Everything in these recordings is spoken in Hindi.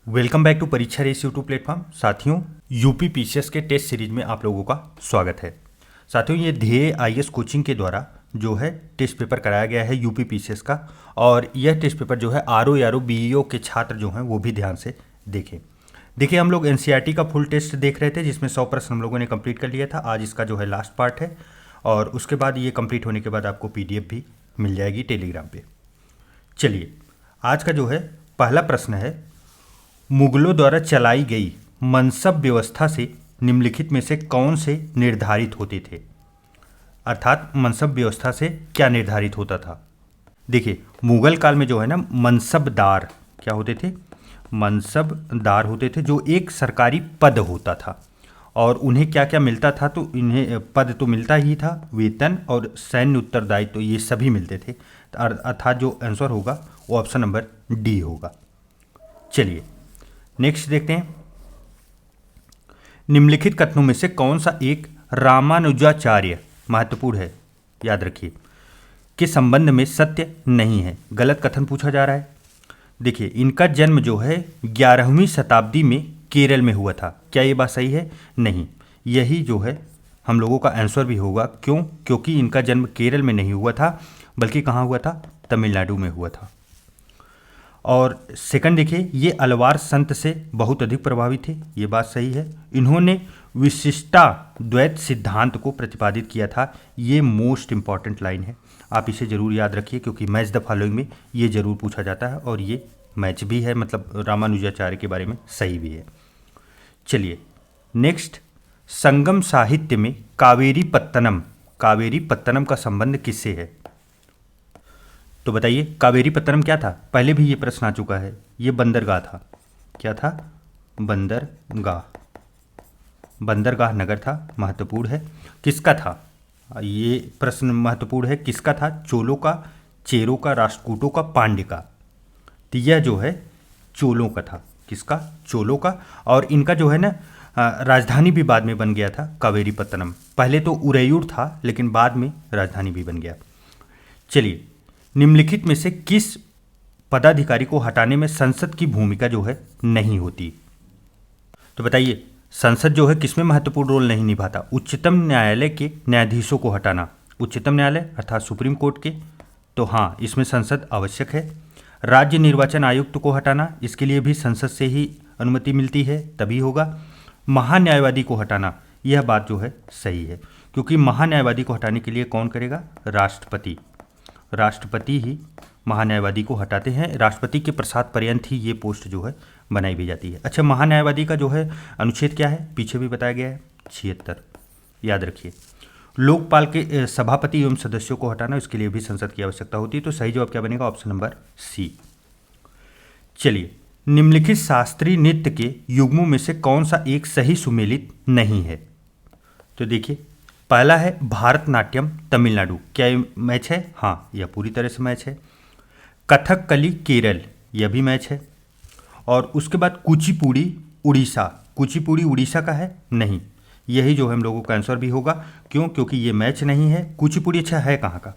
वेलकम बैक टू परीक्षा रेस यूट्यूब प्लेटफॉर्म। साथियों, यूपी पीसीएस के टेस्ट सीरीज में आप लोगों का स्वागत है। साथियों, ये ध्येय आईएएस कोचिंग के द्वारा जो है टेस्ट पेपर कराया गया है यूपी पीसीएस का, और यह टेस्ट पेपर जो है आरओ बीईओ के छात्र जो हैं वो भी ध्यान से देखें। देखिए, हम लोग एनसीईआरटी का फुल टेस्ट देख रहे थे जिसमें 100 प्रश्न हम लोगों ने कंप्लीट कर लिया था। आज इसका जो है लास्ट पार्ट है, और उसके बाद ये कंप्लीट होने के बाद आपको पीडीएफ भी मिल जाएगी टेलीग्राम पे। चलिए, आज का जो है पहला प्रश्न है, मुगलों द्वारा चलाई गई मनसब व्यवस्था से निम्नलिखित में से कौन से निर्धारित होते थे। अर्थात मनसब व्यवस्था से क्या निर्धारित होता था। देखिए, मुगल काल में जो है ना मनसबदार क्या होते थे, मनसबदार होते थे जो एक सरकारी पद होता था, और उन्हें क्या क्या मिलता था, तो इन्हें पद तो मिलता ही था, वेतन और सैन्य उत्तरदायित्व ये सभी मिलते थे। अर्थात जो आंसर होगा वो ऑप्शन नंबर डी होगा। चलिए नेक्स्ट देखते हैं, निम्नलिखित कथनों में से कौन सा एक रामानुजाचार्य, महत्वपूर्ण है याद रखिए, के संबंध में सत्य नहीं है। गलत कथन पूछा जा रहा है। देखिए, इनका जन्म जो है 11वीं शताब्दी में केरल में हुआ था। क्या ये बात सही है? नहीं, यही जो है हम लोगों का आंसर भी होगा। क्यों? क्योंकि इनका जन्म केरल में नहीं हुआ था, बल्कि कहाँ हुआ था? तमिलनाडु में हुआ था। और सेकंड देखिए, ये अलवार संत से बहुत अधिक प्रभावित थे। ये बात सही है। इन्होंने विशिष्टा द्वैत सिद्धांत को प्रतिपादित किया था। ये मोस्ट इंपॉर्टेंट लाइन है, आप इसे जरूर याद रखिए, क्योंकि मैच द फॉलोइंग में ये जरूर पूछा जाता है, और ये मैच भी है, मतलब रामानुजाचार्य के बारे में सही भी है। चलिए नेक्स्ट, संगम साहित्य में कावेरी पत्तनम का संबंध किससे है? तो बताइए, कावेरी पत्तनम क्या था? पहले भी ये प्रश्न आ चुका है। ये बंदरगाह था। क्या था? बंदरगाह नगर था। महत्वपूर्ण है। किसका था? ये प्रश्न महत्वपूर्ण है। किसका था? चोलों का, चेरों का, राष्ट्रकूटों का, पांड्य का। तो यह जो है चोलों का था। किसका? चोलों का। और इनका जो है ना राजधानी भी बाद में बन गया था कावेरी पत्तनम। पहले तो उरैयूर था, लेकिन बाद में राजधानी भी बन गया। चलिए, निम्नलिखित में से किस पदाधिकारी को हटाने में संसद की भूमिका जो है नहीं होती? तो बताइए, संसद जो है किसमें महत्वपूर्ण रोल नहीं निभाता? उच्चतम न्यायालय के न्यायाधीशों को हटाना। उच्चतम न्यायालय अर्थात सुप्रीम कोर्ट के, तो हाँ, इसमें संसद आवश्यक है। राज्य निर्वाचन आयुक्त को हटाना, इसके लिए भी संसद से ही अनुमति मिलती है, तभी होगा। महान्यायवादी को हटाना, यह बात जो है सही है, क्योंकि महान्यायवादी को हटाने के लिए कौन करेगा? राष्ट्रपति ही महान्यायवादी को हटाते हैं। राष्ट्रपति के प्रसाद पर्यंत ही ये पोस्ट जो है बनाई भी जाती है। अच्छा, महान्यायवादी का जो है अनुच्छेद क्या है? पीछे भी बताया गया है, 76। याद रखिए। लोकपाल के सभापति एवं सदस्यों को हटाना, इसके लिए भी संसद की आवश्यकता होती है। तो सही जवाब क्या बनेगा? Option number C. चलिए, निम्नलिखित शास्त्रीय नृत्य के युग्मों में से कौन सा एक सही सुमेलित नहीं है? तो देखिए, पहला है भारतनाट्यम तमिलनाडु। क्या ये मैच है? हाँ, यह पूरी तरह से मैच है। कथकली केरल, यह भी मैच है। और उसके बाद कुचिपुड़ी उड़ीसा का है? नहीं, यही जो हम लोगों का आंसर भी होगा। क्यों? क्योंकि ये मैच नहीं है। कुचिपुड़ी अच्छा है कहाँ का?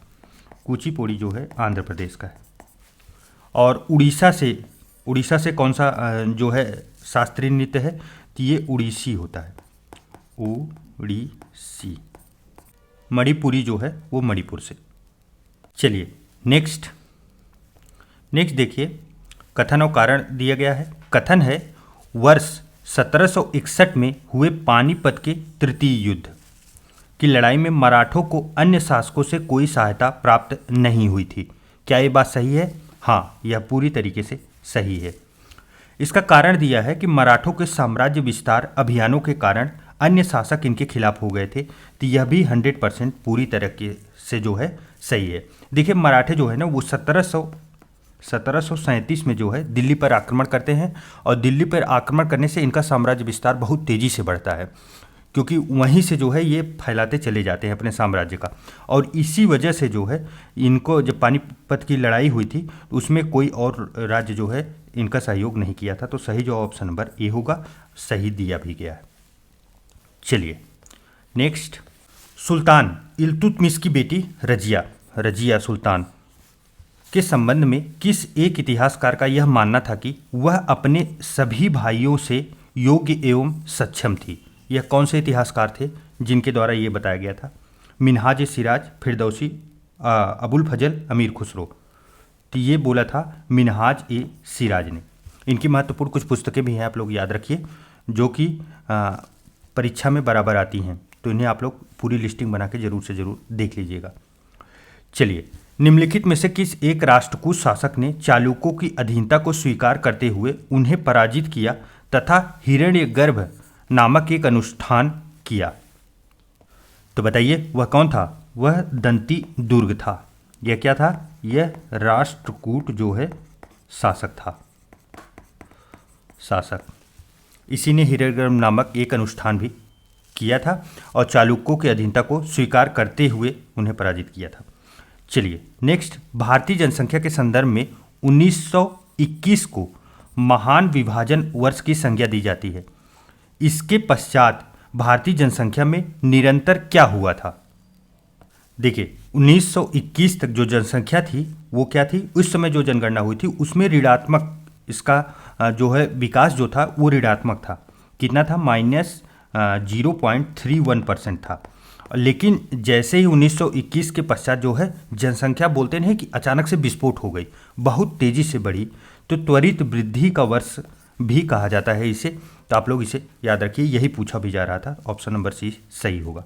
कुचिपुड़ी जो है आंध्र प्रदेश का है। और उड़ीसा से कौन सा जो है शास्त्रीय नृत्य है? तो ये उड़ीसी होता है, उड़ीसी। मणिपुरी जो है वो मणिपुर से। चलिए नेक्स्ट देखिए, कथन और कारण दिया गया है। कथन है, वर्ष 1761 में हुए पानीपत के तृतीय युद्ध की लड़ाई में मराठों को अन्य शासकों से कोई सहायता प्राप्त नहीं हुई थी। क्या ये बात सही है? हाँ, यह पूरी तरीके से सही है। इसका कारण दिया है कि मराठों के साम्राज्य विस्तार अभियानों के कारण अन्य शासक इनके खिलाफ हो गए थे। तो यह भी 100% पूरी तरीके से जो है सही है। देखिए, मराठे जो है ना वो 1737 में जो है दिल्ली पर आक्रमण करते हैं, और दिल्ली पर आक्रमण करने से इनका साम्राज्य विस्तार बहुत तेज़ी से बढ़ता है, क्योंकि वहीं से जो है ये फैलाते चले जाते हैं अपने साम्राज्य का। और इसी वजह से जो है इनको, जब पानीपत की लड़ाई हुई थी तो उसमें कोई और राज्य जो है इनका सहयोग नहीं किया था। तो सही जो ऑप्शन नंबर ए होगा, सही दिया भी गया है। चलिए नेक्स्ट, सुल्तान इल्तुतमिश की बेटी रजिया सुल्तान के संबंध में किस एक इतिहासकार का यह मानना था कि वह अपने सभी भाइयों से योग्य एवं सक्षम थी? यह कौन से इतिहासकार थे जिनके द्वारा ये बताया गया था? मिन्हाज सिराज, फिरदौसी, अबुल फजल, अमीर खुसरो। तो ये बोला था मिन्हाज सिराज ने। इनकी महत्वपूर्ण कुछ पुस्तकें भी हैं, आप लोग याद रखिए, जो कि परीक्षा में बराबर आती हैं, तो इन्हें आप लोग पूरी लिस्टिंग बना के जरूर से जरूर देख लीजिएगा। चलिए, निम्नलिखित में से किस एक राष्ट्रकूट शासक ने चालुक्यों की अधीनता को स्वीकार करते हुए उन्हें पराजित किया तथा हिरण्यगर्भ नामक एक अनुष्ठान किया? तो बताइए वह कौन था? वह दंती दुर्ग था। यह क्या था? यह राष्ट्रकूट जो है शासक था, शासक। इसी ने हिरण्यगर्भ नामक एक अनुष्ठान भी किया था और चालुक्यों की अधीनता को स्वीकार करते हुए उन्हें पराजित किया था। चलिए नेक्स्ट, भारतीय जनसंख्या के संदर्भ में 1921 को महान विभाजन वर्ष की संज्ञा दी जाती है। इसके पश्चात भारतीय जनसंख्या में निरंतर क्या हुआ था? देखिए 1921 तक जो जनसंख्या थी वो क्या थी? उस समय जो जनगणना हुई थी उसमें ऋणात्मक, इसका जो है विकास जो था वो ऋणात्मक था। कितना था? -0.31% था। लेकिन जैसे ही 1921 के पश्चात जो है जनसंख्या बोलते नहीं कि अचानक से विस्फोट हो गई, बहुत तेज़ी से बढ़ी, तो त्वरित वृद्धि का वर्ष भी कहा जाता है इसे। तो आप लोग इसे याद रखिए, यही पूछा भी जा रहा था। ऑप्शन नंबर सी सही होगा।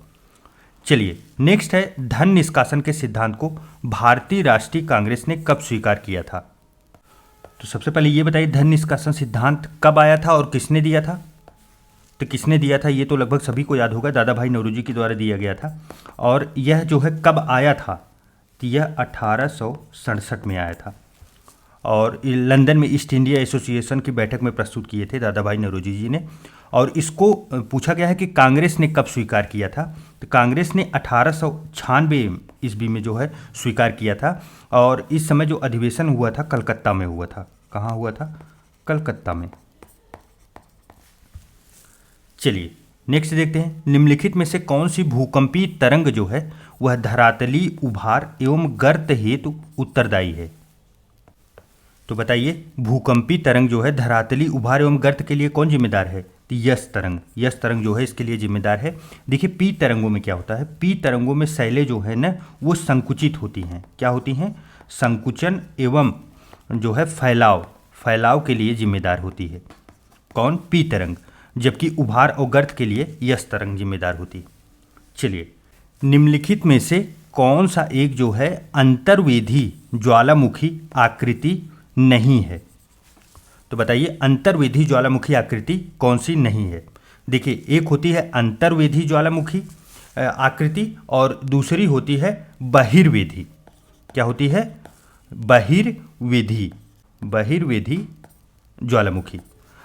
चलिए नेक्स्ट है, धन निष्कासन के सिद्धांत को भारतीय राष्ट्रीय कांग्रेस ने कब स्वीकार किया था? तो सबसे पहले ये बताइए धन निष्कासन सिद्धांत कब आया था और किसने दिया था? तो किसने दिया था ये तो लगभग सभी को याद होगा, दादा भाई नौरोजी के द्वारा दिया गया था। और यह जो है कब आया था? तो यह 1867 में आया था और लंदन में ईस्ट इंडिया एसोसिएशन की बैठक में प्रस्तुत किए थे दादा भाई नौरोजी जी ने। और इसको पूछा गया है कि कांग्रेस ने कब स्वीकार किया था? तो कांग्रेस ने 1896 ईस्वी में जो है स्वीकार किया था। और इस समय जो अधिवेशन हुआ था कलकत्ता में हुआ था। कहाँ हुआ था? कलकत्ता में। चलिए नेक्स्ट देखते हैं, निम्नलिखित में से कौन सी भूकंपीय तरंग जो है वह धरातली उभार एवं गर्त हेतु उत्तरदायी है? तो बताइए भूकंपीय तरंग जो है धरातली उभार एवं गर्त के लिए कौन जिम्मेदार है? तो यस तरंग जो है इसके लिए जिम्मेदार है। देखिए पी तरंगों में क्या होता है? पी तरंगों में शैलें जो है ना वो संकुचित होती हैं। क्या होती हैं? संकुचन एवं जो है फैलाव के लिए जिम्मेदार होती है। कौन? पी तरंग। जबकि उभार और गर्त के लिए यस तरंग जिम्मेदार होती है। चलिए निम्नलिखित में से कौन सा एक जो है अंतर्वेधी ज्वालामुखी आकृति नहीं है? तो बताइए अंतर्वेधी ज्वालामुखी आकृति कौन सी नहीं है? देखिए एक होती है अंतर्वेधी ज्वालामुखी आकृति और दूसरी होती है बहिर्वेधी। क्या होती है? बहिर्वेधी ज्वालामुखी।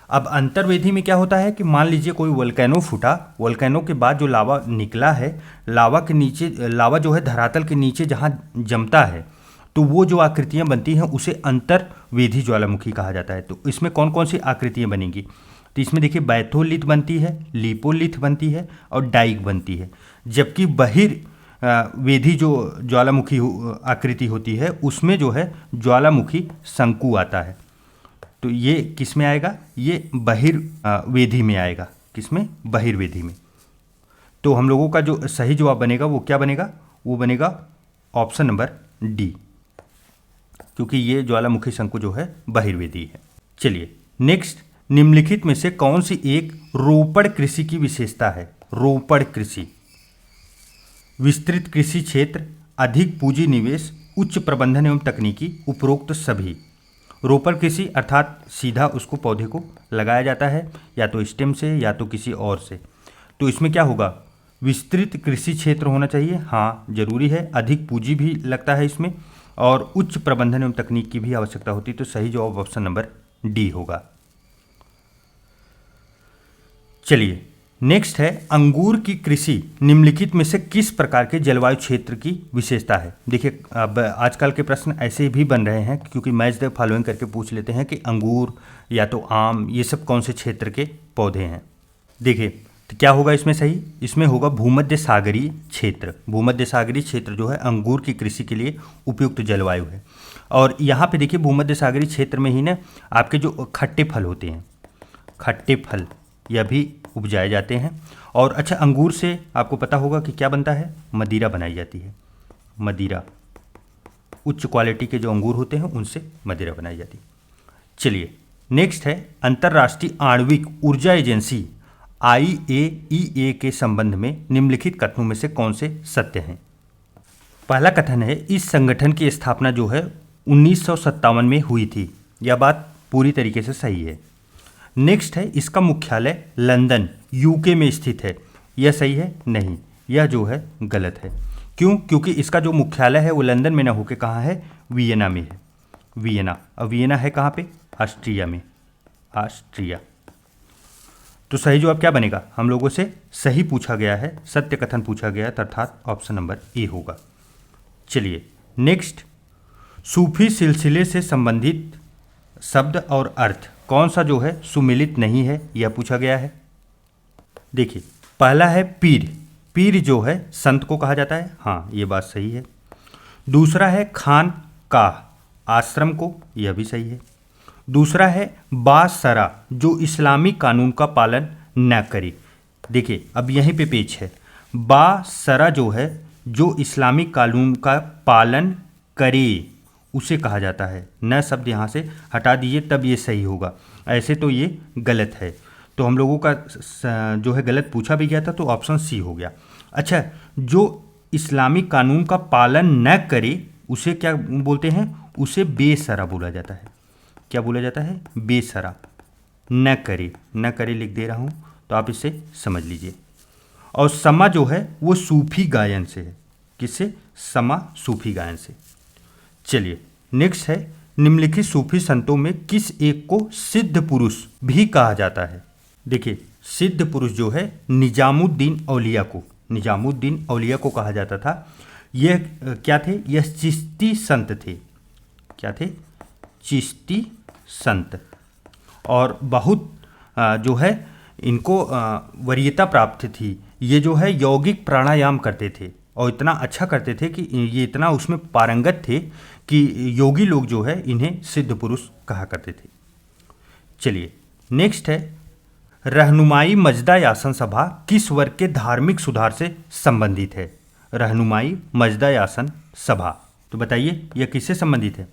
अब अंतर्वेधी में क्या होता है कि मान लीजिए कोई वोल्केनो फूटा, वोल्केनो के बाद जो लावा निकला है, लावा के नीचे, लावा जो है धरातल के नीचे जहाँ जमता है तो वो जो आकृतियाँ बनती हैं उसे अंतर्वेधी ज्वालामुखी कहा जाता है। तो इसमें कौन कौन सी आकृतियाँ बनेंगी? तो इसमें देखिए बैथोलिथ बनती है, लिपोलिथ बनती है और डाइक बनती है। जबकि बहिर्वेधी जो ज्वालामुखी आकृति होती है उसमें जो है ज्वालामुखी शंकु आता है। तो ये किस में आएगा? ये बहिर्वेधी में आएगा। किसमें? बहिर्वेधी में। तो हम लोगों का जो सही जवाब बनेगा वो क्या बनेगा? वो बनेगा ऑप्शन नंबर डी, क्योंकि ये ज्वालामुखी शंकु जो है बहिर्वेदी है। चलिए नेक्स्ट, निम्नलिखित में से कौन सी एक रोपड़ कृषि की विशेषता है? रोपड़ कृषि, विस्तृत कृषि क्षेत्र, अधिक पूंजी निवेश, उच्च प्रबंधन एवं तकनीकी, उपरोक्त सभी। रोपड़ कृषि अर्थात सीधा उसको पौधे को लगाया जाता है या तो स्टेम से या तो किसी और से। तो इसमें क्या होगा? विस्तृत कृषि क्षेत्र होना चाहिए, हाँ जरूरी है। अधिक पूंजी भी लगता है इसमें और उच्च प्रबंधन एवं तकनीक की भी आवश्यकता होती है। तो सही जवाब ऑप्शन नंबर डी होगा। चलिए नेक्स्ट है, अंगूर की कृषि निम्नलिखित में से किस प्रकार के जलवायु क्षेत्र की विशेषता है? देखिए अब आजकल के प्रश्न ऐसे भी बन रहे हैं क्योंकि मैच द फॉलोइंग करके पूछ लेते हैं कि अंगूर या तो आम ये सब कौन से क्षेत्र के पौधे हैं। देखिए तो क्या होगा इसमें सही? इसमें होगा भूमध्य सागरीय क्षेत्र। भूमध्य सागरीय क्षेत्र जो है अंगूर की कृषि के लिए उपयुक्त जलवायु है। और यहाँ पे देखिए भूमध्य सागरीय क्षेत्र में ही ना आपके जो खट्टे फल होते हैं, खट्टे फल यह भी उपजाए जाते हैं। और अच्छा, अंगूर से आपको पता होगा कि क्या बनता है? मदिरा बनाई जाती है। मदिरा, उच्च क्वालिटी के जो अंगूर होते हैं उनसे मदिरा बनाई जाती है। चलिए नेक्स्ट है, अंतर्राष्ट्रीय आणविक ऊर्जा एजेंसी IAEA के संबंध में निम्नलिखित कथनों में से कौन से सत्य हैं? पहला कथन है, इस संगठन की स्थापना जो है 1957 में हुई थी। यह बात पूरी तरीके से सही है। नेक्स्ट है, इसका मुख्यालय लंदन UK में स्थित है। यह सही है? नहीं, यह जो है गलत है। क्यों? क्योंकि इसका जो मुख्यालय है वो लंदन में ना होकर कहाँ है? वियना में है। वियना। अब वियना है कहाँ पे? ऑस्ट्रिया में। ऑस्ट्रिया। तो सही जवाब क्या बनेगा? हम लोगों से सही पूछा गया है, सत्य कथन पूछा गया है, अर्थात ऑप्शन नंबर ए होगा। चलिए नेक्स्ट, सूफी सिलसिले से संबंधित शब्द और अर्थ कौन सा जो है सुमिलित नहीं है, यह पूछा गया है। देखिए पहला है पीर। पीर जो है संत को कहा जाता है, हाँ ये बात सही है। दूसरा है खान का, आश्रम को, यह भी सही है। दूसरा है बासरा, जो इस्लामी कानून का पालन न करे। देखिए अब यहीं पे पेच है, बासरा जो है जो इस्लामी कानून का पालन करे उसे कहा जाता है। न शब्द यहाँ से हटा दीजिए तब ये सही होगा, ऐसे तो ये गलत है। तो हम लोगों का जो है गलत पूछा भी गया था, तो ऑप्शन सी हो गया। अच्छा, जो इस्लामी कानून का पालन न करे उसे क्या बोलते हैं? उसे बेसरा बोला जाता है। क्या बोला जाता है? बेसरा। न करे, न करे लिख दे रहा हूँ तो आप इसे समझ लीजिए। और समा जो है वो सूफी गायन से है। किससे? समा सूफी गायन से। चलिए नेक्स्ट है, निम्नलिखित सूफी संतों में किस एक को सिद्ध पुरुष भी कहा जाता है? देखिए सिद्ध पुरुष जो है निजामुद्दीन औलिया को, निजामुद्दीन औलिया को कहा जाता था। यह क्या थे? यह चिश्ती संत थे। क्या थे? चिश्ती संत। और बहुत जो है इनको वरीयता प्राप्त थी। ये जो है यौगिक प्राणायाम करते थे और इतना अच्छा करते थे कि ये इतना उसमें पारंगत थे कि योगी लोग जो है इन्हें सिद्ध पुरुष कहा करते थे। चलिए नेक्स्ट है, रहनुमाई मजदायासन सभा किस वर्ग के धार्मिक सुधार से संबंधित है? रहनुमाई मजदायासन सभा, तो बताइए यह किससे संबंधित है?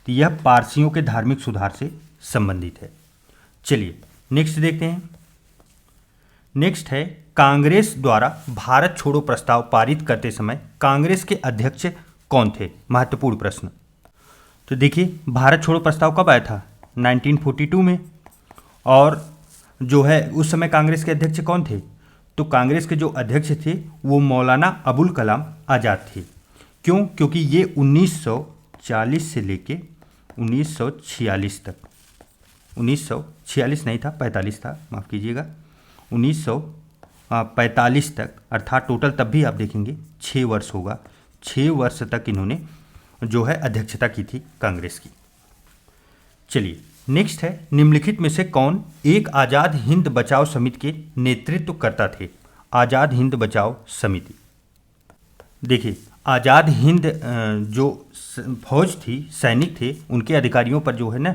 तो यह पारसियों के धार्मिक सुधार से संबंधित है। चलिए नेक्स्ट देखते हैं। नेक्स्ट है, कांग्रेस द्वारा भारत छोड़ो प्रस्ताव पारित करते समय कांग्रेस के अध्यक्ष कौन थे? महत्वपूर्ण प्रश्न। तो देखिए भारत छोड़ो प्रस्ताव कब आया था? 1942 में। और जो है उस समय कांग्रेस के अध्यक्ष कौन थे? तो कांग्रेस के जो अध्यक्ष थे वो मौलाना अबुल कलाम आज़ाद थे। क्यों? क्योंकि ये 1940 से लेके 1946 तक, 1946 नहीं था, 45 था, माफ़ कीजिएगा, 1945 तक, अर्थात टोटल तब भी आप देखेंगे 6 वर्ष होगा। 6 वर्ष तक इन्होंने जो है अध्यक्षता की थी कांग्रेस की। चलिए नेक्स्ट है, निम्नलिखित में से कौन एक आज़ाद हिंद बचाओ समिति के नेतृत्व करता थे? आज़ाद हिंद बचाओ समिति। देखिए आज़ाद हिंद जो फौज थी, सैनिक थे, उनके अधिकारियों पर जो है ना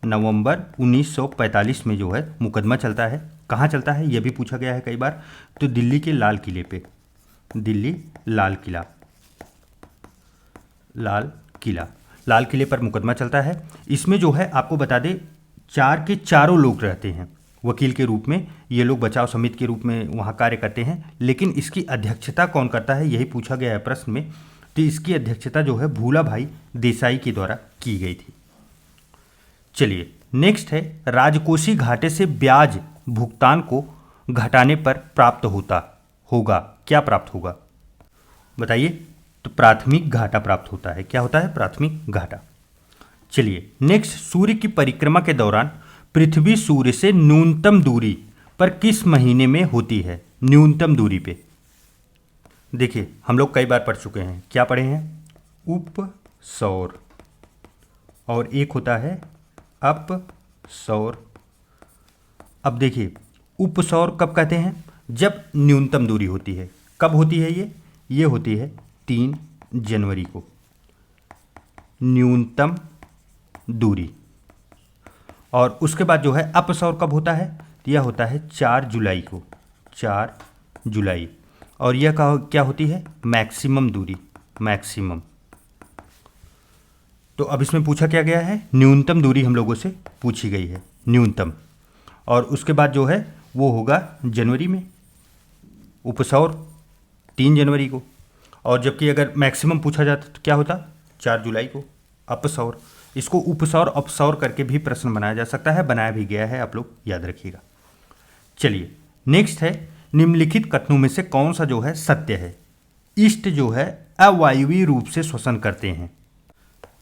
नवंबर 1945 में जो है मुकदमा चलता है। कहाँ चलता है यह भी पूछा गया है कई बार। तो दिल्ली के लाल किले पे, दिल्ली लाल किले पर मुकदमा चलता है। इसमें जो है आपको बता दें 4 के चारों लोग रहते हैं वकील के रूप में। ये लोग बचाव समिति के रूप में वहाँ कार्य करते हैं। लेकिन इसकी अध्यक्षता कौन करता है यही पूछा गया है प्रश्न में। तो इसकी अध्यक्षता जो है भूला भाई देसाई के द्वारा की गई थी। चलिए नेक्स्ट है, राजकोषीय घाटे से ब्याज भुगतान को घटाने पर प्राप्त होगा क्या प्राप्त होगा? बताइए। तो प्राथमिक घाटा प्राप्त होता है। क्या होता है? प्राथमिक घाटा। चलिए नेक्स्ट, सूर्य की परिक्रमा के दौरान पृथ्वी सूर्य से न्यूनतम दूरी पर किस महीने में होती है? न्यूनतम दूरी पे देखिए हम लोग कई बार पढ़ चुके हैं। क्या पढ़े हैं? उपसौर, और एक होता है अपसौर। अब देखिए उपसौर कब कहते हैं? जब न्यूनतम दूरी होती है। कब होती है ये होती है 3 जनवरी को न्यूनतम दूरी। और उसके बाद जो है अपसौर कब होता है? यह होता है 4 जुलाई को, 4 जुलाई। और यह क्या होती है? मैक्सिमम दूरी, मैक्सिमम। तो अब इसमें पूछा क्या गया है? न्यूनतम दूरी हम लोगों से पूछी गई है, न्यूनतम। और उसके बाद जो है वो होगा जनवरी में, उपसौर 3 जनवरी को। और जबकि अगर मैक्सिमम पूछा जाता तो क्या होता? 4 जुलाई को, अपसौर। इसको उपसौर अपसौर करके भी प्रश्न बनाया जा सकता है, बनाया भी गया है, आप लोग याद रखिएगा। चलिए नेक्स्ट है, निम्नलिखित कथनों में से कौन सा जो है सत्य है? ईस्ट जो है अवायवीय रूप से श्वसन करते हैं।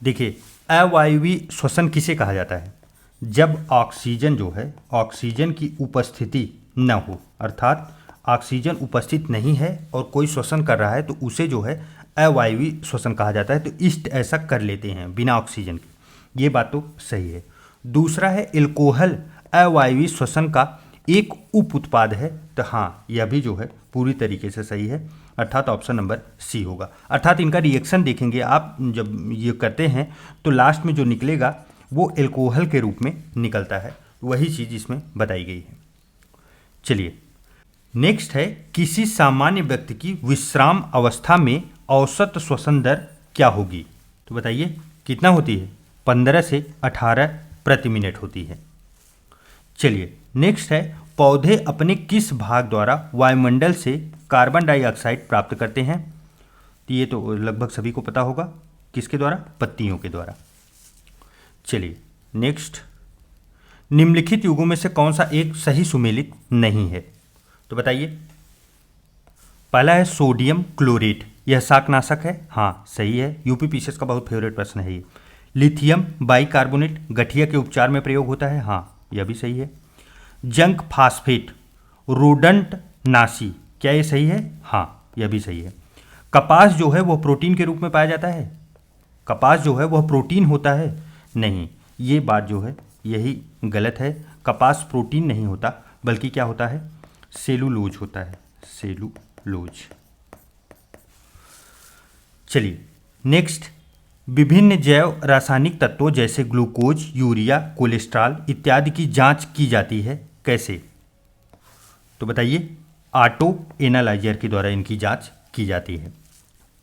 देखिए, अवायवीय श्वसन किसे कहा जाता है? जब ऑक्सीजन जो है, ऑक्सीजन की उपस्थिति न हो, अर्थात ऑक्सीजन उपस्थित नहीं है और कोई श्वसन कर रहा है तो उसे जो है अवायवीय श्वसन कहा जाता है। तो ईस्ट ऐसा कर लेते हैं बिना ऑक्सीजन के, ये बात तो सही है। दूसरा है, एल्कोहल अवायवीय श्वसन का एक उप उत्पाद है। तो हाँ, यह भी जो है पूरी तरीके से सही है, अर्थात ऑप्शन नंबर सी होगा। अर्थात इनका रिएक्शन देखेंगे आप जब ये करते हैं तो लास्ट में जो निकलेगा वो एल्कोहल के रूप में निकलता है, वही चीज़ इसमें बताई गई है। चलिए नेक्स्ट है, किसी सामान्य व्यक्ति की विश्राम अवस्था में औसत श्वसन दर क्या होगी? तो बताइए कितना होती है? 15 से 18 प्रति मिनट होती है। चलिए नेक्स्ट है, पौधे अपने किस भाग द्वारा वायुमंडल से कार्बन डाइऑक्साइड प्राप्त करते हैं? तो ये तो लगभग सभी को पता होगा, किसके द्वारा? पत्तियों के द्वारा। चलिए नेक्स्ट, निम्नलिखित युगों में से कौन सा एक सही सुमेलित नहीं है? तो बताइए। पहला है सोडियम क्लोरेट, यह शाकनाशक है, हाँ सही है, यूपी पीसीएस का बहुत फेवरेट प्रश्न है ये। लिथियम बाइकार्बोनेट गठिया के उपचार में प्रयोग होता है, हाँ यह भी सही है। जंक फास्फेट रोडंट नाशी, क्या ये सही है? हाँ यह भी सही है। कपास जो है वह प्रोटीन के रूप में पाया जाता है? कपास जो है वह प्रोटीन होता है? नहीं, ये बात जो है यही गलत है। कपास प्रोटीन नहीं होता, बल्कि क्या होता है? सेलुलोज होता है, सेलुलोज। चलिए नेक्स्ट, विभिन्न जैव रासायनिक तत्वों जैसे ग्लूकोज, यूरिया, कोलेस्ट्रॉल इत्यादि की जांच की जाती है, कैसे? तो बताइए। ऑटो एनालाइजर के द्वारा इनकी जांच की जाती है।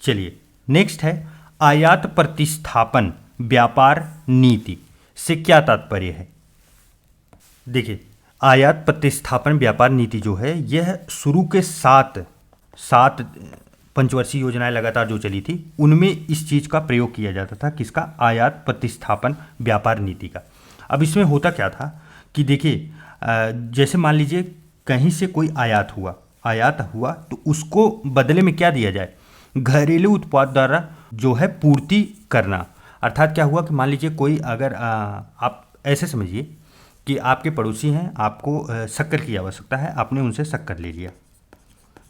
चलिए नेक्स्ट है, आयात प्रतिस्थापन व्यापार नीति से क्या तात्पर्य है? देखिए, आयात प्रतिस्थापन व्यापार नीति जो है यह शुरू के सात पंचवर्षीय योजनाएं लगातार जो चली थी उनमें इस चीज़ का प्रयोग किया जाता था। किसका? आयात प्रतिस्थापन व्यापार नीति का। अब इसमें होता क्या था कि देखिए, जैसे मान लीजिए कहीं से कोई आयात हुआ तो उसको बदले में क्या दिया जाए? घरेलू उत्पाद द्वारा जो है पूर्ति करना। अर्थात क्या हुआ कि मान लीजिए कोई अगर आप ऐसे समझिए कि आपके पड़ोसी हैं, आपको शक्कर की आवश्यकता है, आपने उनसे शक्कर ले लिया,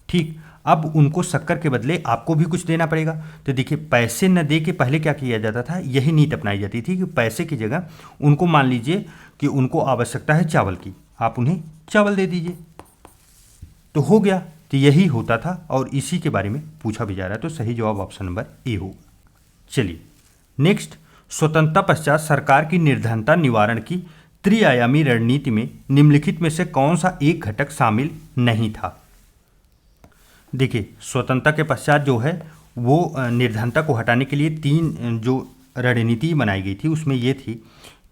ठीक। अब उनको शक्कर के बदले आपको भी कुछ देना पड़ेगा। तो देखिए, पैसे न दे के पहले क्या किया जाता था, यही नीति अपनाई जाती थी कि पैसे की जगह उनको, मान लीजिए कि उनको आवश्यकता है चावल की, आप उन्हें चावल दे दीजिए, तो हो गया। तो यही होता था और इसी के बारे में पूछा भी जा रहा है, तो सही जवाब ऑप्शन नंबर ए होगा। चलिए नेक्स्ट, स्वतंत्रता पश्चात सरकार की निर्धनता निवारण की त्रिआयामी रणनीति में निम्नलिखित में से कौन सा एक घटक शामिल नहीं था? देखिए, स्वतंत्रता के पश्चात जो है वो निर्धनता को हटाने के लिए 3 जो रणनीति बनाई गई थी उसमें ये थी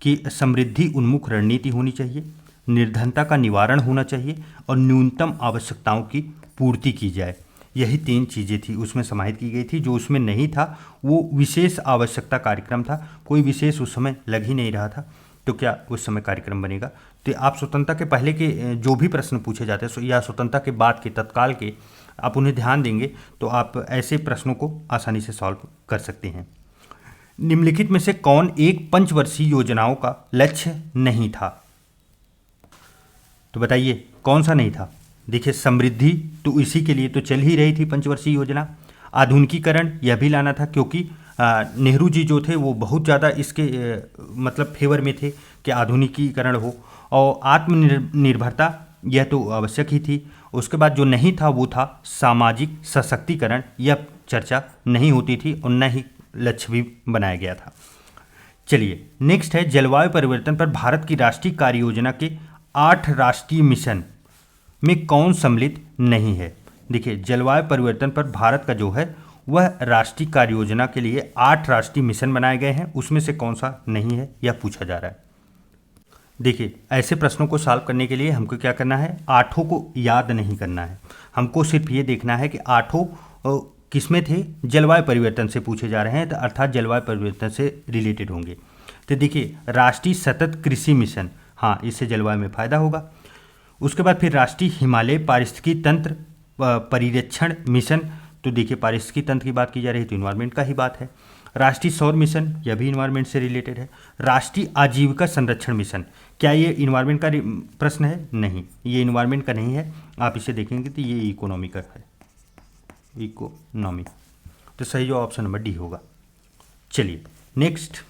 कि समृद्धि उन्मुख रणनीति होनी चाहिए, निर्धनता का निवारण होना चाहिए और न्यूनतम आवश्यकताओं की पूर्ति की जाए। यही 3 चीज़ें थी उसमें समाहित की गई थी। जो उसमें नहीं था वो विशेष आवश्यकता कार्यक्रम था, कोई विशेष उस समय लग ही नहीं रहा था, तो क्या उस समय कार्यक्रम बनेगा? तो आप स्वतंत्रता के पहले के जो भी प्रश्न पूछे जाते हैं या स्वतंत्रता के बाद के तत्काल के, आप उन्हें ध्यान देंगे तो आप ऐसे प्रश्नों को आसानी से सॉल्व कर सकते हैं। निम्नलिखित में से कौन एक पंचवर्षीय योजनाओं का लक्ष्य नहीं था? तो बताइए कौन सा नहीं था? देखिए, समृद्धि तो इसी के लिए तो चल ही रही थी पंचवर्षीय योजना। आधुनिकीकरण यह भी लाना था, क्योंकि नेहरू जी जो थे वो बहुत ज़्यादा इसके मतलब फेवर में थे कि आधुनिकीकरण हो। और आत्मनिर्भरता यह तो आवश्यक ही थी। उसके बाद जो नहीं था वो था सामाजिक सशक्तिकरण, यह चर्चा नहीं होती थी और न ही लक्ष्य भी बनाया गया था। चलिए नेक्स्ट है जलवायु परिवर्तन पर भारत की राष्ट्रीय कार्य योजना के 8 राष्ट्रीय मिशन में कौन सम्मिलित नहीं है। देखिए जलवायु परिवर्तन पर भारत का जो है वह राष्ट्रीय कार्य योजना के लिए 8 राष्ट्रीय मिशन बनाए गए हैं, उसमें से कौन सा नहीं है यह पूछा जा रहा है। देखिए ऐसे प्रश्नों को सॉल्व करने के लिए हमको क्या करना है, आठों को याद नहीं करना है, हमको सिर्फ ये देखना है कि आठों किसमें थे, जलवायु परिवर्तन से पूछे जा रहे हैं, तो अर्थात जलवायु परिवर्तन से रिलेटेड होंगे। तो देखिए राष्ट्रीय सतत कृषि मिशन, हाँ इससे जलवायु में फायदा होगा। उसके बाद फिर राष्ट्रीय हिमालय पारिस्थितिकी तंत्र परिरक्षण मिशन, तो देखिए पारिस्थितिकी तंत्र की बात की जा रही है तो इन्वायरमेंट का ही बात है। राष्ट्रीय सौर मिशन, यह भी इन्वायरमेंट से रिलेटेड है। राष्ट्रीय आजीविका संरक्षण मिशन, क्या ये इन्वायरमेंट का प्रश्न है? नहीं, ये इन्वायरमेंट का नहीं है, आप इसे देखेंगे तो ये इकोनॉमी का है, इकोनॉमी। तो सही जो ऑप्शन नंबर डी होगा। चलिए नेक्स्ट,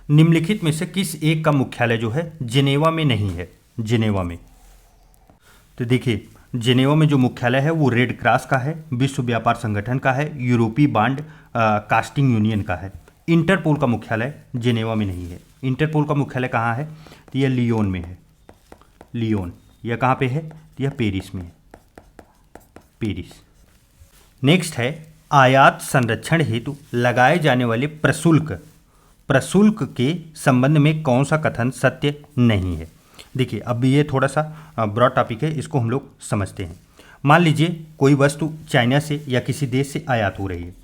निम्नलिखित में से किस एक का मुख्यालय जो है जिनेवा में नहीं है? जिनेवा में, तो देखिए जिनेवा में जो मुख्यालय है वो रेड क्रॉस का है, विश्व व्यापार संगठन का है, यूरोपीय बांड कास्टिंग यूनियन का है। इंटरपोल का मुख्यालय जिनेवा में नहीं है। इंटरपोल का मुख्यालय कहाँ है? तो यह लियोन में है। लियोन, यह कहाँ पे है? तो यह पेरिस में है, पेरिस। नेक्स्ट है आयात संरक्षण हेतु लगाए जाने वाले प्रशुल्क के संबंध में कौन सा कथन सत्य नहीं है? देखिए अब ये थोड़ा सा ब्रॉड टॉपिक है, इसको हम लोग समझते हैं। मान लीजिए कोई वस्तु चाइना से या किसी देश से आयात हो रही है,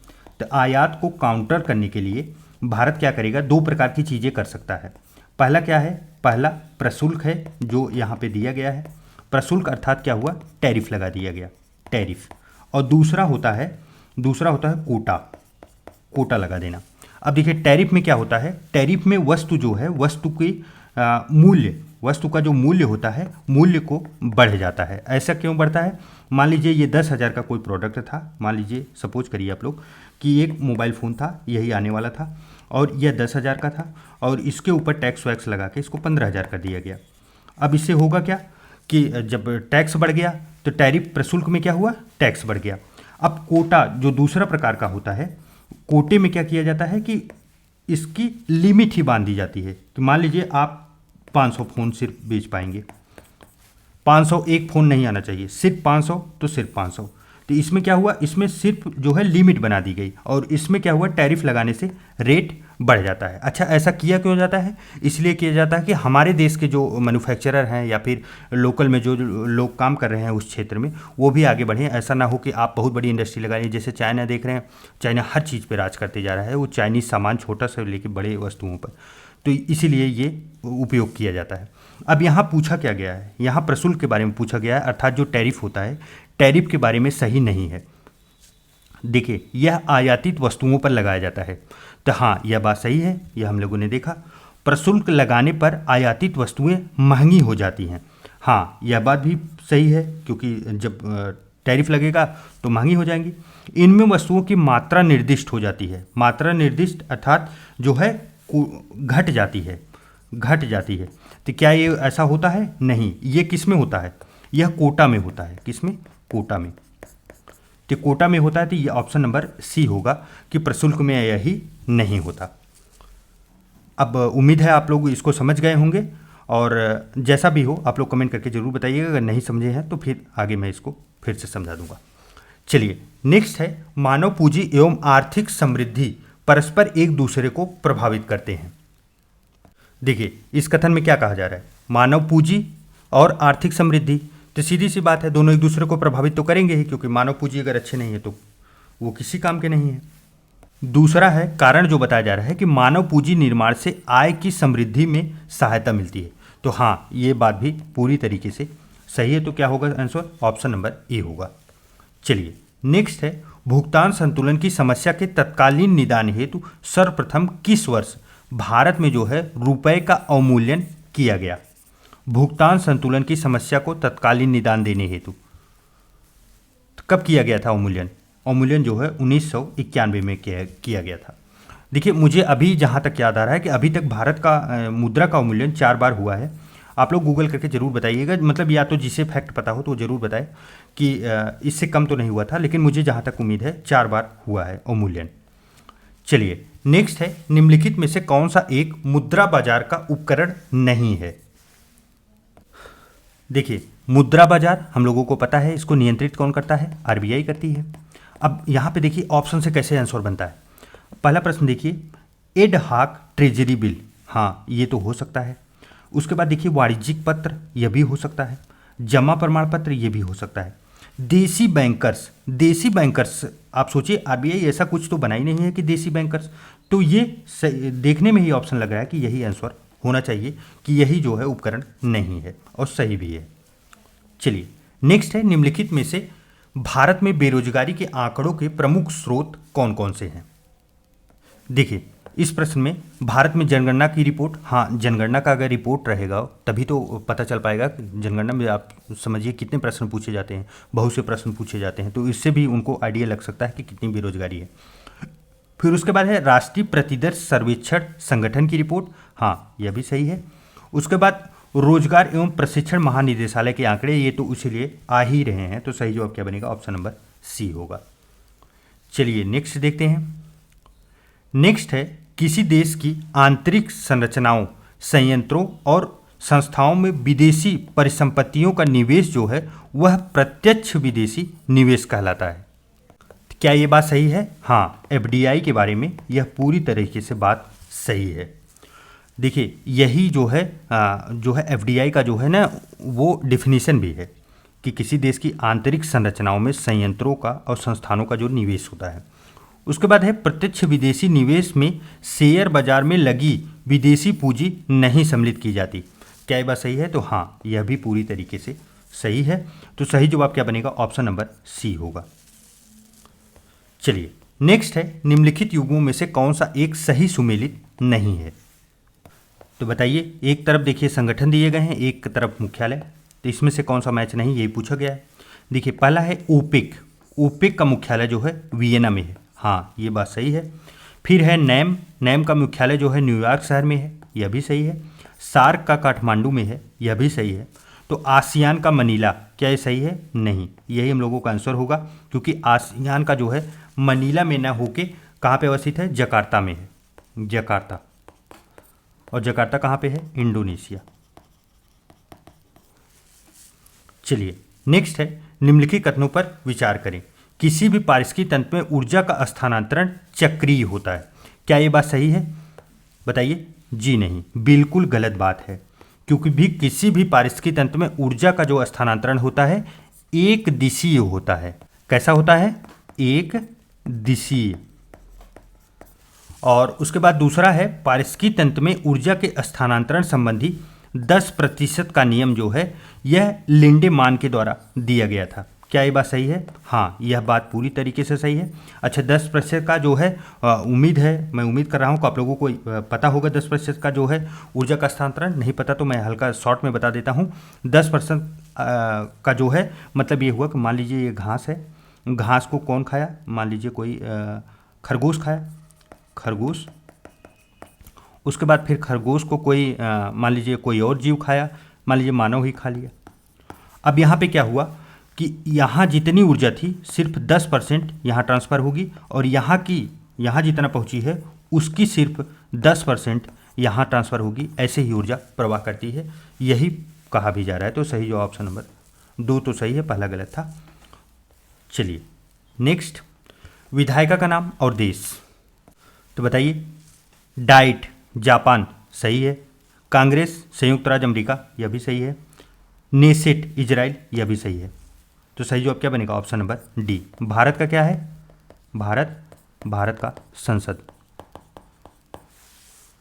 तो आयात को काउंटर करने के लिए भारत क्या करेगा? 2 प्रकार की चीज़ें कर सकता है। पहला क्या है? पहला प्रशुल्क है जो यहाँ पे दिया गया है, प्रशुल्क अर्थात क्या हुआ? टैरिफ लगा दिया गया, टैरिफ। और दूसरा होता है कोटा लगा देना। अब देखिए टैरिफ में क्या होता है? टैरिफ में वस्तु जो है, वस्तु की मूल्य, वस्तु का जो मूल्य होता है, मूल्य को बढ़ जाता है। ऐसा क्यों बढ़ता है? मान लीजिए ये 10,000 का कोई प्रोडक्ट था, मान लीजिए सपोज करिए आप लोग कि एक मोबाइल फ़ोन था, यही आने वाला था और यह 10,000 का था और इसके ऊपर टैक्स वैक्स लगा के इसको 15,000 कर दिया गया। अब इससे होगा क्या कि जब टैक्स बढ़ गया तो टैरिफ प्रशुल्क में क्या हुआ? टैक्स बढ़ गया। अब कोटा जो दूसरा प्रकार का होता है, कोटे में क्या किया जाता है कि इसकी लिमिट ही बांध दी जाती है कि मान लीजिए आप 500 फ़ोन सिर्फ बेच पाएंगे, 500 एक फ़ोन नहीं आना चाहिए, सिर्फ 500 तो सिर्फ 500। तो इसमें क्या हुआ? इसमें सिर्फ जो है लिमिट बना दी गई और इसमें क्या हुआ? टैरिफ लगाने से रेट बढ़ जाता है। अच्छा ऐसा किया क्यों जाता है? इसलिए किया जाता है कि हमारे देश के जो मैन्युफैक्चरर हैं या फिर लोकल में जो लोग काम कर रहे हैं उस क्षेत्र में, वो भी आगे बढ़ें। ऐसा ना हो कि आप बहुत बड़ी इंडस्ट्री लगाइए, जैसे चाइना देख रहे हैं, चाइना हर चीज़ पर राज करते जा रहा है, वो चाइनीज़ सामान छोटा से लेकर बड़े वस्तुओं पर, तो इसीलिए ये उपयोग किया जाता है। अब यहाँ पूछा क्या गया है? यहाँ प्रशुल्क के बारे में पूछा गया है, अर्थात जो टैरिफ होता है, टैरिफ के बारे में सही नहीं है। देखिए यह आयातित वस्तुओं पर लगाया जाता है, तो हाँ यह बात सही है, यह हम लोगों ने देखा। प्रशुल्क लगाने पर आयातित वस्तुएं महंगी हो जाती हैं, हाँ यह बात भी सही है, क्योंकि जब टैरिफ लगेगा तो महंगी हो जाएंगी। इनमें वस्तुओं की मात्रा निर्दिष्ट हो जाती है, मात्रा निर्दिष्ट अर्थात जो है घट जाती है। तो क्या ये ऐसा होता है? नहीं। ये किस में होता है? यह कोटा में होता है। किस में? कोटा में। तो कोटा में होता है, तो ये ऑप्शन नंबर सी होगा कि प्रशुल्क में यही नहीं होता। अब उम्मीद है आप लोग इसको समझ गए होंगे और जैसा भी हो आप लोग कमेंट करके ज़रूर बताइएगा। अगर नहीं समझे हैं तो फिर आगे मैं इसको फिर से समझा दूंगा। चलिए नेक्स्ट है मानव पूंजी एवं आर्थिक समृद्धि परस्पर एक दूसरे को प्रभावित करते हैं। देखिए इस कथन में क्या कहा जा रहा है? मानव पूंजी और आर्थिक समृद्धि, तो सीधी सी बात है दोनों एक दूसरे को प्रभावित तो करेंगे ही, क्योंकि मानव पूंजी अगर अच्छे नहीं है तो वो किसी काम के नहीं है। दूसरा है कारण जो बताया जा रहा है कि मानव पूंजी निर्माण से आय की समृद्धि में सहायता मिलती है, तो हाँ ये बात भी पूरी तरीके से सही है। तो क्या होगा आंसर? ऑप्शन नंबर ए होगा। चलिए नेक्स्ट है भुगतान संतुलन की समस्या के तत्कालीन निदान हेतु सर्वप्रथम किस वर्ष भारत में जो है रुपए का अवमूल्यन किया गया? भुगतान संतुलन की समस्या को तत्कालीन निदान देने हेतु कब किया गया था अवमूल्यन? अवमूल्यन जो है 1991 में किया गया था। देखिए मुझे अभी जहाँ तक याद आ रहा है कि अभी तक भारत का मुद्रा का अवमूल्यन 4 बार हुआ है। आप लोग गूगल करके ज़रूर बताइएगा, मतलब या तो जिसे फैक्ट पता हो तो ज़रूर बताएं कि इससे कम तो नहीं हुआ था, लेकिन मुझे जहाँ तक उम्मीद है 4 बार हुआ है अवमूल्यन। चलिए नेक्स्ट है, निम्नलिखित में से कौन सा एक मुद्रा बाजार का उपकरण नहीं है। देखिए मुद्रा बाजार हम लोगों को पता है, इसको नियंत्रित कौन करता है, आरबीआई करती है। अब यहाँ पे देखिए ऑप्शन से कैसे आंसर बनता है। पहला प्रश्न देखिए, एड हाक ट्रेजरी बिल, हाँ ये तो हो सकता है। उसके बाद देखिए वाणिज्यिक पत्र, यह भी हो सकता है। जमा प्रमाण पत्र, ये भी हो सकता है। देसी बैंकर्स, देसी बैंकर्स, आप सोचिए आरबीआई ऐसा कुछ तो बना ही नहीं है कि देसी बैंकर्स, तो ये देखने में ही ऑप्शन लग रहा है कि यही आंसर होना चाहिए कि यही जो है उपकरण नहीं है, और सही भी है। चलिए नेक्स्ट है, निम्नलिखित में से भारत में बेरोजगारी के आंकड़ों के प्रमुख स्रोत कौन कौन से हैं। देखिए इस प्रश्न में भारत में जनगणना की रिपोर्ट, हाँ जनगणना का अगर रिपोर्ट रहेगा तभी तो पता चल पाएगा। जनगणना में आप समझिए कितने प्रश्न पूछे जाते हैं, बहुत से प्रश्न पूछे जाते हैं, तो इससे भी उनको आइडिया लग सकता है कि कितनी बेरोजगारी है। फिर उसके बाद है राष्ट्रीय प्रतिदर्श सर्वेक्षण संगठन की रिपोर्ट, हाँ यह भी सही है। उसके बाद रोजगार एवं प्रशिक्षण महानिदेशालय के आंकड़े, ये तो इसीलिए आ ही रहे हैं, तो सही जवाब क्या बनेगा, ऑप्शन नंबर सी होगा। चलिए नेक्स्ट देखते हैं। नेक्स्ट है, किसी देश की आंतरिक संरचनाओं, संयंत्रों और संस्थाओं में विदेशी परिसंपत्तियों का निवेश जो है वह प्रत्यक्ष विदेशी निवेश कहलाता है। क्या ये बात सही है? हाँ, एफडीआई के बारे में यह पूरी तरीके से बात सही है। देखिए यही जो है एफडीआई का जो है ना वो डिफिनीशन भी है कि किसी देश की आंतरिक संरचनाओं में संयंत्रों का और संस्थानों का जो निवेश होता है। उसके बाद है प्रत्यक्ष विदेशी निवेश में शेयर बाजार में लगी विदेशी पूंजी नहीं सम्मिलित की जाती। क्या ये बात सही है? तो हाँ, यह भी पूरी तरीके से सही है। तो सही जवाब क्या बनेगा? ऑप्शन नंबर सी होगा। चलिए नेक्स्ट है, निम्नलिखित युग्मों में से कौन सा एक सही सुमेलित नहीं है? तो बताइए, एक तरफ देखिए संगठन दिए गए हैं, एक तरफ मुख्यालय, तो इसमें से कौन सा मैच नहीं, यही पूछा गया है। देखिए पहला है ओपेक, ओपेक का मुख्यालय जो है वियना में है, हाँ ये बात सही है। फिर है नैम, नैम का मुख्यालय जो है न्यूयॉर्क शहर में है, यह भी सही है। सार्क का काठमांडू में है, यह भी सही है। तो आसियान का मनीला, क्या ये सही है? नहीं, यही हम लोगों का आंसर होगा, क्योंकि आसियान का जो है मनीला में ना होके कहाँ पे अवस्थित है? जकार्ता में है, जकार्ता। और जकार्ता कहाँ पे है? इंडोनेशिया। चलिए नेक्स्ट है, निम्नलिखित कथनों पर विचार करें। किसी भी पारिस्थितिकी तंत्र में ऊर्जा का स्थानांतरण चक्रीय होता है। क्या ये बात सही है? बताइए। जी नहीं, बिल्कुल गलत बात है, क्योंकि भी किसी भी पारिस्थितिकी तंत्र में ऊर्जा का जो स्थानांतरण होता है एक दिशीय होता है। कैसा होता है? एक दिशीय। और उसके बाद दूसरा है, पारिस्थितिकी तंत्र में ऊर्जा के स्थानांतरण संबंधी 10% का नियम जो है यह लिंडेमान के द्वारा दिया गया था। क्या ये बात सही है? हाँ, यह बात पूरी तरीके से सही है। अच्छा, 10% का जो है उम्मीद है, मैं उम्मीद कर रहा हूँ कि आप लोगों को पता होगा 10% का जो है ऊर्जा का स्थानांतरण। नहीं पता तो मैं हल्का शॉर्ट में बता देता हूँ। 10% का जो है मतलब ये हुआ कि मान लीजिए ये घास है, घास को कौन खाया? मान लीजिए कोई खरगोश खाया, खरगोश। उसके बाद फिर खरगोश को कोई मान लीजिए कोई और जीव खाया, मान लीजिए मानव ही खा लिया। अब यहाँ पे क्या हुआ कि यहाँ जितनी ऊर्जा थी सिर्फ 10% यहाँ ट्रांसफ़र होगी, और यहाँ जितना पहुँची है उसकी सिर्फ 10% यहाँ ट्रांसफ़र होगी। ऐसे ही ऊर्जा प्रवाह करती है, यही कहा भी जा रहा है। तो सही जो ऑप्शन नंबर 2 तो सही है, पहला गलत था। चलिए नेक्स्ट, विधायिका का नाम और देश। तो बताइए। डाइट जापान, सही है। कांग्रेस संयुक्त राज्य अमेरिका, यह भी सही है। नेसेट इजराइल, यह भी सही है। तो सही जवाब क्या बनेगा? Option number D. भारत का क्या है? भारत का संसद।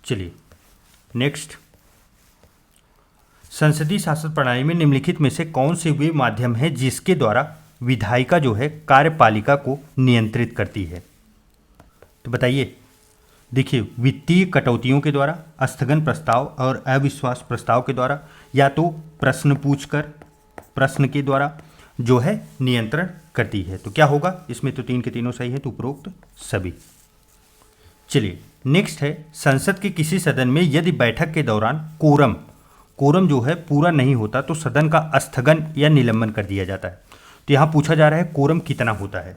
चलिए नेक्स्ट, संसदीय शासन प्रणाली में निम्नलिखित में से कौन से वे माध्यम है जिसके द्वारा विधायिका जो है कार्यपालिका को नियंत्रित करती है? तो बताइए। देखिए, वित्तीय कटौतियों के द्वारा, स्थगन प्रस्ताव और अविश्वास प्रस्ताव के द्वारा, या तो प्रश्न पूछकर, प्रश्न के द्वारा जो है नियंत्रण करती है। तो क्या होगा इसमें? तो 3 के तीनों सही है, तो उपरोक्त सभी। चलिए नेक्स्ट है, संसद के किसी सदन में यदि बैठक के दौरान कोरम कोरम जो है पूरा नहीं होता तो सदन का स्थगन या निलंबन कर दिया जाता है। तो यहाँ पूछा जा रहा है कोरम कितना होता है,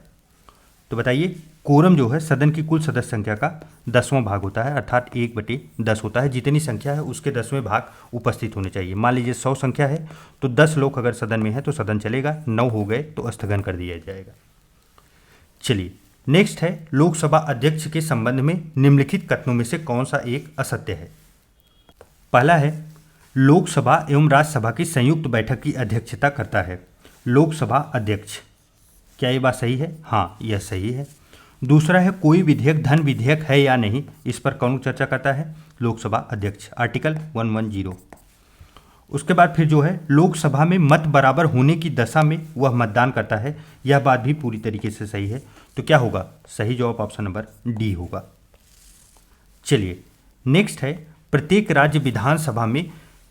तो बताइए कोरम जो है सदन की कुल सदस्य संख्या का 10वां भाग होता है, अर्थात 1/10 होता है। जितनी संख्या है उसके 10वें भाग उपस्थित होने चाहिए। मान लीजिए 100 संख्या है तो 10 लोग अगर सदन में है तो सदन चलेगा, 9 हो गए तो स्थगन कर दिया जाएगा। चलिए नेक्स्ट है लोकसभा अध्यक्ष के संबंध में निम्नलिखित कथनों में से कौन सा एक असत्य है। पहला है लोकसभा एवं राज्यसभा की संयुक्त बैठक की अध्यक्षता करता है लोकसभा अध्यक्ष। क्या ये बात सही है? हाँ, यह सही है। दूसरा है कोई विधेयक धन विधेयक है या नहीं, इस पर कौन चर्चा करता है? लोकसभा अध्यक्ष, आर्टिकल 110। उसके बाद फिर जो है लोकसभा में मत बराबर होने की दशा में वह मतदान करता है, यह बात भी पूरी तरीके से सही है। तो क्या होगा? सही जवाब ऑप्शन नंबर डी होगा। चलिए नेक्स्ट है प्रत्येक राज्य विधानसभा में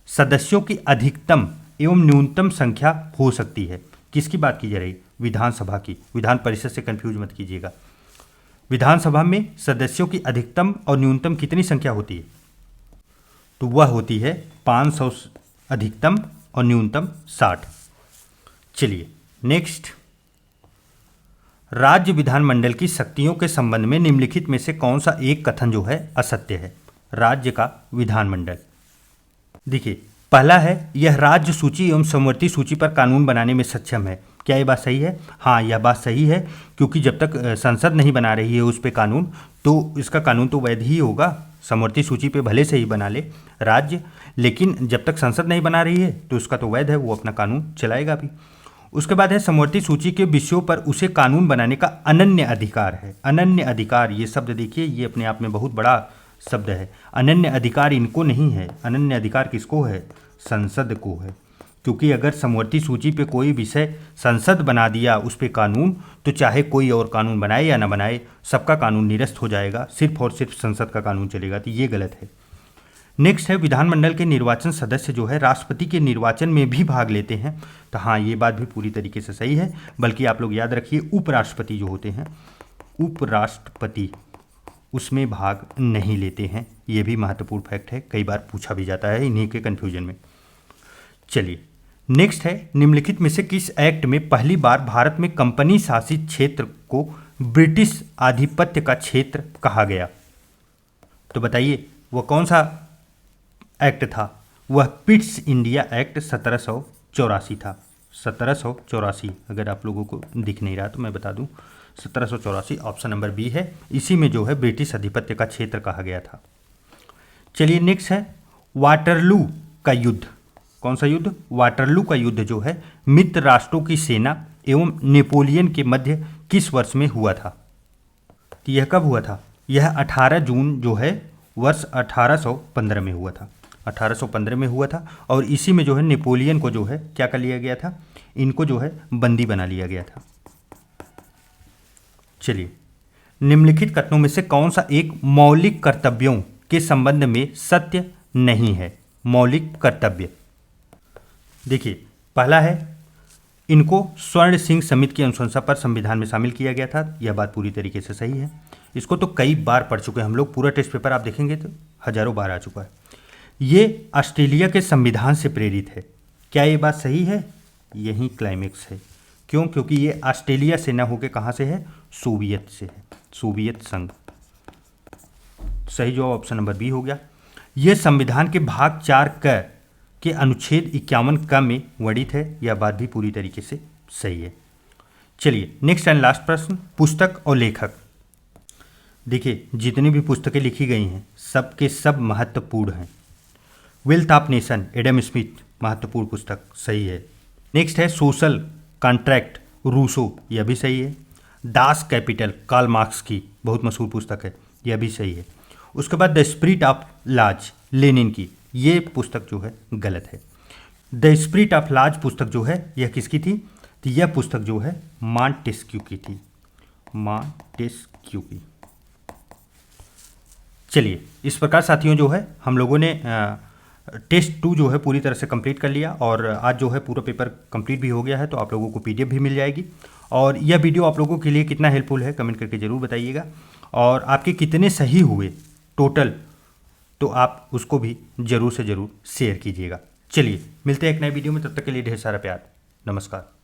सदस्यों की अधिकतम एवं न्यूनतम संख्या हो सकती है। किसकी बात की जा रही? विधानसभा की। विधान परिषद से कंफ्यूज मत कीजिएगा। विधानसभा में सदस्यों की अधिकतम और न्यूनतम कितनी संख्या होती है? तो वह होती है 500 अधिकतम और न्यूनतम 60। चलिए नेक्स्ट, राज्य विधानमंडल की शक्तियों के संबंध में निम्नलिखित में से कौन सा एक कथन जो है असत्य है? राज्य का विधानमंडल। देखिए पहला है यह राज्य सूची एवं समवर्ती सूची पर कानून बनाने में सक्षम है। क्या ये बात सही है? हाँ, यह बात सही है, क्योंकि जब तक संसद नहीं बना रही है उस पे कानून, तो इसका कानून तो वैध ही होगा। समवर्ती सूची पे भले से ही बना ले राज्य, लेकिन जब तक संसद नहीं बना रही है तो उसका तो वैध है, वो अपना कानून चलाएगा भी। उसके बाद है समवर्ती सूची के विषयों पर उसे कानून बनाने का अनन्य अधिकार है। अनन्य अधिकार, ये शब्द देखिए, ये अपने आप में बहुत बड़ा शब्द है। अनन्य अधिकार इनको नहीं है, अनन्य अधिकार किसको है? संसद को है। क्योंकि अगर समवर्ती सूची पे कोई विषय संसद बना दिया उस पे कानून, तो चाहे कोई और कानून बनाए या ना बनाए, सबका कानून निरस्त हो जाएगा, सिर्फ और सिर्फ संसद का कानून चलेगा। तो ये गलत है। नेक्स्ट है विधानमंडल के निर्वाचन सदस्य जो है राष्ट्रपति के निर्वाचन में भी भाग लेते हैं। तो हाँ, ये बात भी पूरी तरीके से सही है। बल्कि आप लोग याद रखिए उपराष्ट्रपति जो होते हैं, उपराष्ट्रपति उसमें भाग नहीं लेते हैं। ये भी महत्वपूर्ण फैक्ट है, कई बार पूछा भी जाता है इन्हीं के कन्फ्यूजन में। चलिए नेक्स्ट है निम्नलिखित में से किस एक्ट में पहली बार भारत में कंपनी शासित क्षेत्र को ब्रिटिश आधिपत्य का क्षेत्र कहा गया? तो बताइए वह कौन सा एक्ट था? वह पिट्स इंडिया एक्ट 1784 था। 1784, अगर आप लोगों को दिख नहीं रहा तो मैं बता दूं, 1784 ऑप्शन नंबर बी है। इसी में जो है ब्रिटिश आधिपत्य का क्षेत्र कहा गया था। चलिए नेक्स्ट है वाटरलू का युद्ध। कौन सा युद्ध? वाटरलू का युद्ध जो है मित्र राष्ट्रों की सेना एवं नेपोलियन के मध्य किस वर्ष में हुआ था? तो यह कब हुआ था? यह 18 जून जो है वर्ष 1815 में हुआ था। 1815 में हुआ था और इसी में जो है नेपोलियन को जो है क्या कर लिया गया था? इनको जो है बंदी बना लिया गया था। चलिए निम्नलिखित कथनों में से कौन सा एक मौलिक कर्तव्यों के संबंध में सत्य नहीं है? मौलिक कर्तव्य, देखिए पहला है इनको स्वर्ण सिंह समिति की अनुशंसा पर संविधान में शामिल किया गया था। यह बात पूरी तरीके से सही है। इसको तो कई बार पढ़ चुके हैं हम लोग, पूरा टेस्ट पेपर आप देखेंगे तो हजारों बार आ चुका है। ये ऑस्ट्रेलिया के संविधान से प्रेरित है। क्या ये बात सही है? यही क्लाइमेक्स है। क्यों? क्योंकि ये ऑस्ट्रेलिया से न होकर कहाँ से है? सोवियत से है, सोवियत संघ। सही जवाब ऑप्शन नंबर बी हो गया। यह संविधान के भाग 4 के अनुच्छेद 51 क में वर्णित है। यह बात भी पूरी तरीके से सही है। चलिए नेक्स्ट एंड लास्ट प्रश्न, पुस्तक और लेखक। देखिए जितनी भी पुस्तकें लिखी गई हैं सब के सब महत्वपूर्ण हैं। Wealth of nation Adam Smith, महत्वपूर्ण पुस्तक, सही है। नेक्स्ट है सोशल कॉन्ट्रैक्ट रूसो, यह भी सही है। दास कैपिटल कार्ल मार्क्स की बहुत मशहूर पुस्तक है, यह भी सही है। उसके बाद द स्पिरिट ऑफ लाज लेनिन की, ये पुस्तक जो है गलत है। द स्पिरिट ऑफ लाज पुस्तक जो है यह किसकी थी? तो यह पुस्तक जो है मॉन्टेस्क्यू की थी, मॉन्टेस्क्यू की। चलिए इस प्रकार साथियों जो है हम लोगों ने टेस्ट 2 जो है पूरी तरह से कंप्लीट कर लिया और आज जो है पूरा पेपर कंप्लीट भी हो गया है। तो आप लोगों को पीडीएफ भी मिल जाएगी और यह वीडियो आप लोगों के लिए कितना हेल्पफुल है कमेंट करके ज़रूर बताइएगा। और आपके कितने सही हुए टोटल, तो आप उसको भी ज़रूर से ज़रूर शेयर कीजिएगा। चलिए मिलते हैं एक नए वीडियो में, तब तक के लिए ढेर सारा प्यार। नमस्कार।